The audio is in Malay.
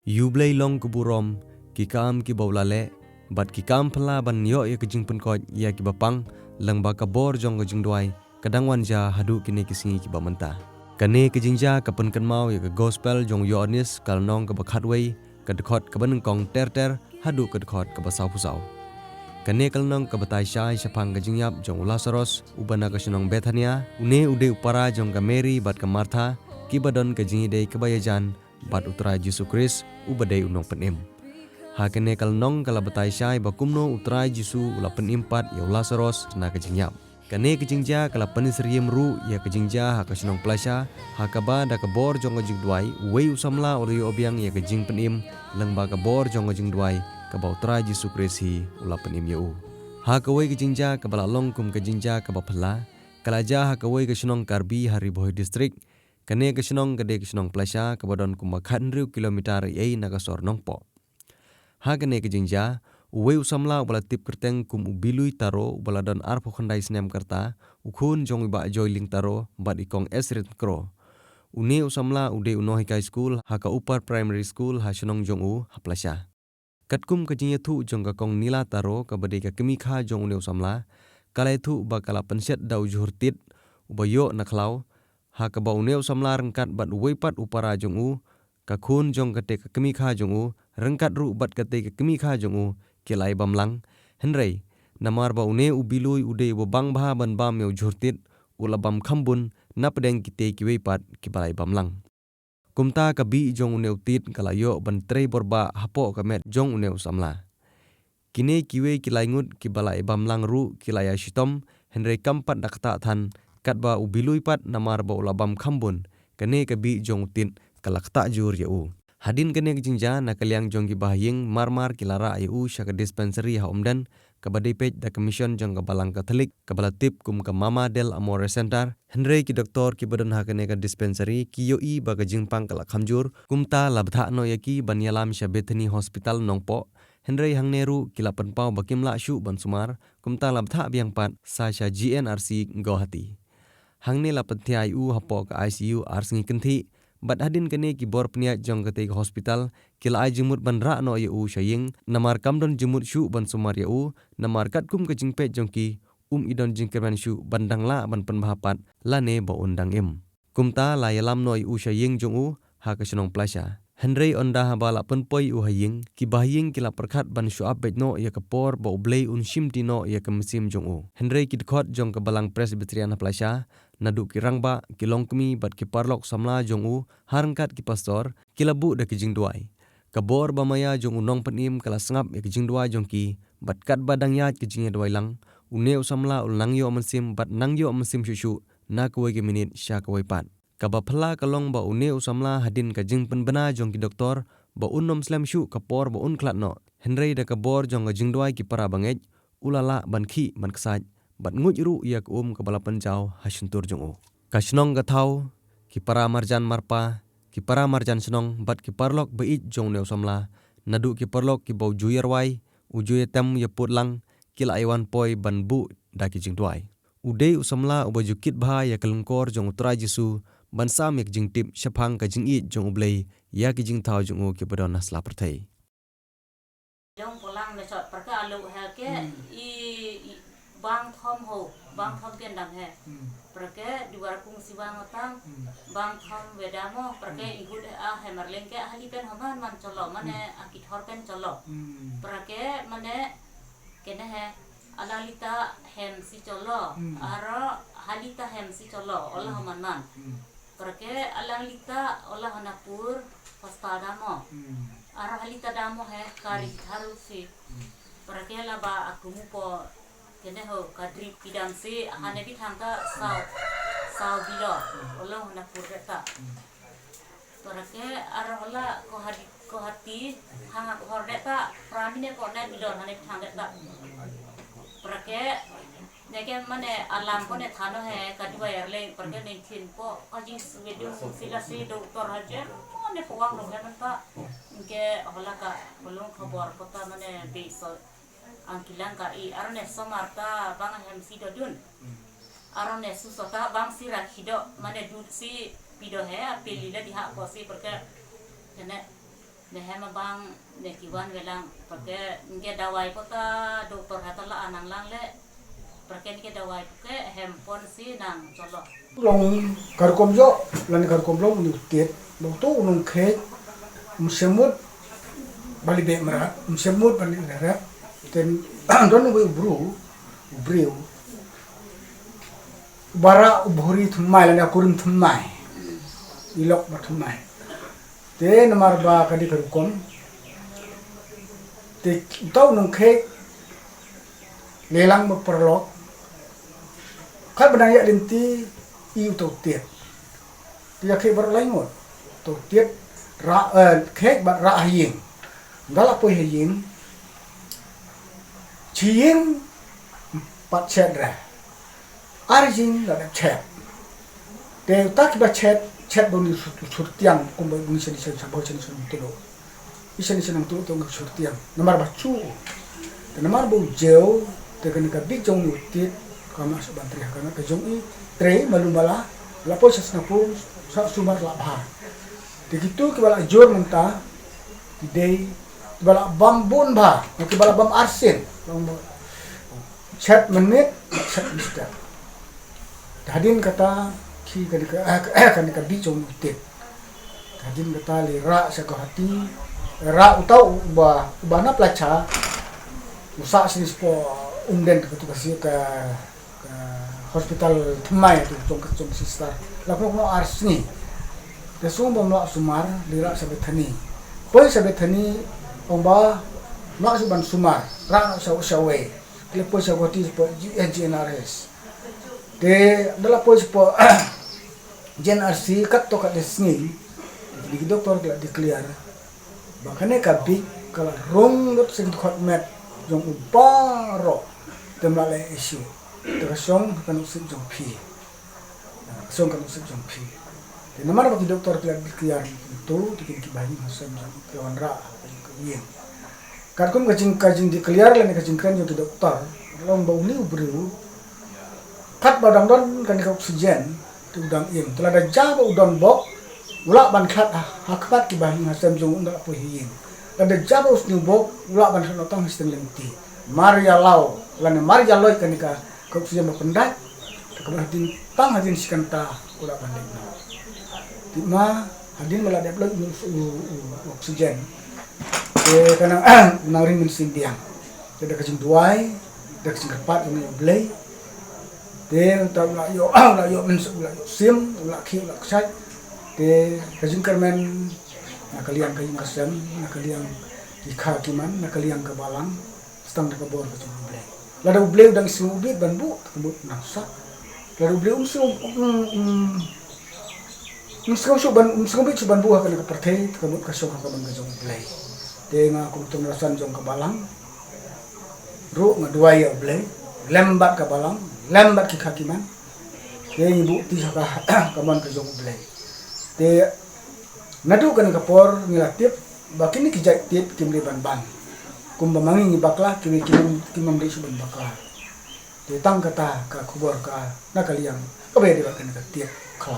Yublay long kuburom ki kam ki bawlale bat ki kam phala ban yo ya kijing penkot ya ki bapang lang ba kabor jong kijing duai kadang wanja hadu kini kisingi ki bamenta kane kijingja kapen kenmau ya ke gospel jong yo anis kal nong ke bakhatway ke dekot ke baneng kong ter hadu ke dekot ke basau pusau kane kal nong ke batai syai syapang kijingyap jong Lazarus ubana ke sinong Bethania une ude upara jong ke Mary bat ke Martha ki badon kijingi dei kebayajan bat utara Yesus Kris ubadai unong penim. Hakene kal nong kala batai syai bakumno utara Yesus ula penimpat ya Lazarus na kejingyap. Kane kejingja kala penisriem ru ya kejingja ha kasinong plasya hakaba da kabor jong kejing duai wei usamla uri obiang ya kejing penim lengba kabor jong kejing duai kaba utara Yesus Kris hi ula penim ya u. Hakawai kejingja kabala long kum kejingja kaba phala kalaja hakawai kasinong Karbi hari boy distrik kane kesenong gede kesenong plasya kabadon kumakhan riu kilometer ei nagasor nongpo. Ha kane kejingja uwe usamla ubala tip kerteng kum ubilui taro ubala don arpo khandai snem karta ukhun jong iba joiling taro bat ikong esrit kro. Une usamla ude unohi kai school haka upar primary school ha senong jong u ha plasya. Katkum kejingya thu jong kakong nila taro kabade ka kemikha jong une usamla kalai thu bakala penset dau juhurtit ubayo naklau ha ka bau neu samla rengkat bat weipat upara jong u ka khun jong kate ka kemikha jong u rengkat ru bat kate ka kemikha jong u kilai bamlang henrei namar bau ne ubilui ude bo bang bha ban bam meu jurtit ulabam khambun napdeng kite ki weipat ki balai bamlang kumta ka bi jong uneu tit kalayo ban trei borba hapo ka met jong uneu samla kine kiwe kilai ngut ki balai bamlang ru kilaya shitom henrei kampat dakta than katba ubilui pat namar ba ulabam khambun kane ka bi jong tin kalakta jur ya u hadin kane kijingja na kalyang jong ki bahying marmar kilara ya u syaka dispensary ha umdan kabade pej da commission jong ka balang katolik kabala tip kum ka mama del amore center henry ki doktor ki badan ha kane ka dispensary ki yo i ba ka jingpang kala khamjur kumta labtha no yaki banyalam sya Bethany hospital nongpo henry hangneru kilapan pau bakimla syu bansumar kumta labtha biang pat sa sya GNRC Guwahati hangne la pathiai u hapo ka ICU arsengi kenthi bat hadin kene ki bor pniat jong kate ka hospital kila ai jumut ban ra no ye u shaying namar kamdon jumut shu ban sumar ye u namar kat kum ka jingpe jong ki idon jingkerman shu bandang la ban penbahapat la ne bo undang im kumta la yalam no ye u shaying jong u ha ka senong plasya henry onda ha bala penpoi u haying ki bahying kila perkhat ban shu abet no ye ka por bo blei un shim tino ye ka mesim jong u henry ki khot jong ka balang presbyterian plasya nadu ki rangba ki longkmi bat ki parlok samla jong u harangkat ki pastor kilabu da ki jingduai kabor bamaya jong unong penim kala sengap ki jingduai jong ki bat kat badang yat ki jingye duai lang une usamla ulang yo mesim bat nang yo mesim shushu na kuwe ki minit sya kuwe pat kaba phla kalong ba une usamla hadin ka jing penbena jong ki doktor ba unom slam shu kapor ba un klat no henry da kabor jong ka jingduai ki para bangej ulala ban khi ban ksaj bat nguj ru ia ka kabala penjau hasuntur jong u kasnong gathau ki para marjan marpa ki para marjan senong bat ki parlok beit jong neu samla nadu ki parlok ki bau juyer wai ujuye tem ye putlang kila aiwan poi ban bu da ki jingduai ude usamla ubajukit bha ya kalungkor jong utra Jesu ban sam yak jingtip syapang ka jingi jong ublei ya ki jingthau jong u ki badon nasla perthai jong pulang le chot perka alu ha ke i bang thom ho bang thom ken dang he perke di warkung siwang otang bang thom wedamo perke igud a he marleng ke ahli pen haman man cholo mane akit hor pen cholo perke mane kene he alalita hem si cholo aro halita hem si cholo olah haman man perke alalita olah hanapur hostadamo aro halita damo he kari haru si perke la ba akumu po kene ho kadri pidam si hane bi thangka saw bilo olah hanapur reta perke aro olah ko hati hang hordeta pramine ko na bilon hane thangeta perke neke mane alam ko ne thano he kadwa yarle perke ne thin po ajing video sila si doktor haje ne puang no men pa ke hola ka bolong khobor kota mane beso angkilang ka i arne somarta bang hem si dodun arne susota bang si rakhido mane dud si pido he apelila diha ko si perke kene Mehem bang nekiwan velang pakai nge dawai pota doktor hatala anang lang le pakai nge dawai pakai hempon si nang colok long karkom jo lan karkom lo ni tet lo to unung khe semut bali be mara semut bali nara ten don we breu bara ubhori thumai lan akurin thumai ilok ba thumai te namar ba kadi karkom te to nung khe lelang perlok kan benang ya linti iu tau tiet dia khe bar lai ngot tau tiet ra khe ba ra hieng dala po hieng chieng pat chet ra arjing la chet te tak ba chet boni surtiang kum ba buni sen sen sabo sen sen tulo isen sen tulo to surtiang namar ba chu te namar bu jeu te kan ka big jong tiet kama sabantri kana ka jong i tre malumala lapo sa snapu sa sumar labha de gitu ke bala jor menta de bala bambun ba ke bala bam arsin chat menit chat mista hadin kata ki kan ka bi jong tit hadin kata lira sa ka hati ra utau ba na placa usa sinis po umden ke tu ka hospital Thumai tu jong sister lapo mo arsni de sum bom lo sumar lira sabe thani poi sabe thani omba no suban sumar ra sa sawe lepo sa goti po GNRS de dala po po GNRC kat to ka desni di doktor kala declare bakane kabi kala rong dot sing khot met jong ubaro temale issue terasong kan usik jong pi song kan usik jong pi de namar bagi doktor kala declare itu dikin kibahi masam jong kawan ra yen karkum kajing declare lan kajing kan jong doktor long bau ni ubru kat badang don kan ka oksigen tu udang im telah ada jaba udon bok ulak ban khat hakbat kibahi masam jong unda po yen ada jaba usni bok ulak ban khat otong sistem lenti Maria Lau lan Maria Loy kan ka oksigen berpendat kemudian tang hadin sikanta ulak ban di ma hadin mala develop oksigen karena naring min sindiang ada kajing duai ada kajing kepat ini blay de ta la yo min sim la ki la khat de kajing kermen na kalian kajing kasem na kalian ikha kiman na kalian ke balang stang ke bor ke blay la da blay udang sumubit ban bu kebut nasa la da blay sumubit suban buah kan ke pertei kebut kasok ke ban ke blay de nga kum tum rasan jong ke balang ru ngadua ya blay lembat ke balang lembat ke kakiman de ibu ti ka kaman ke jong blay de nadu kan ke por nilatip bakini kijak tip kimli ban kum bamangi ni bakla kimam de suban bakla de tang kata ka kubor ka nakaliang kabe de kan ke tip kala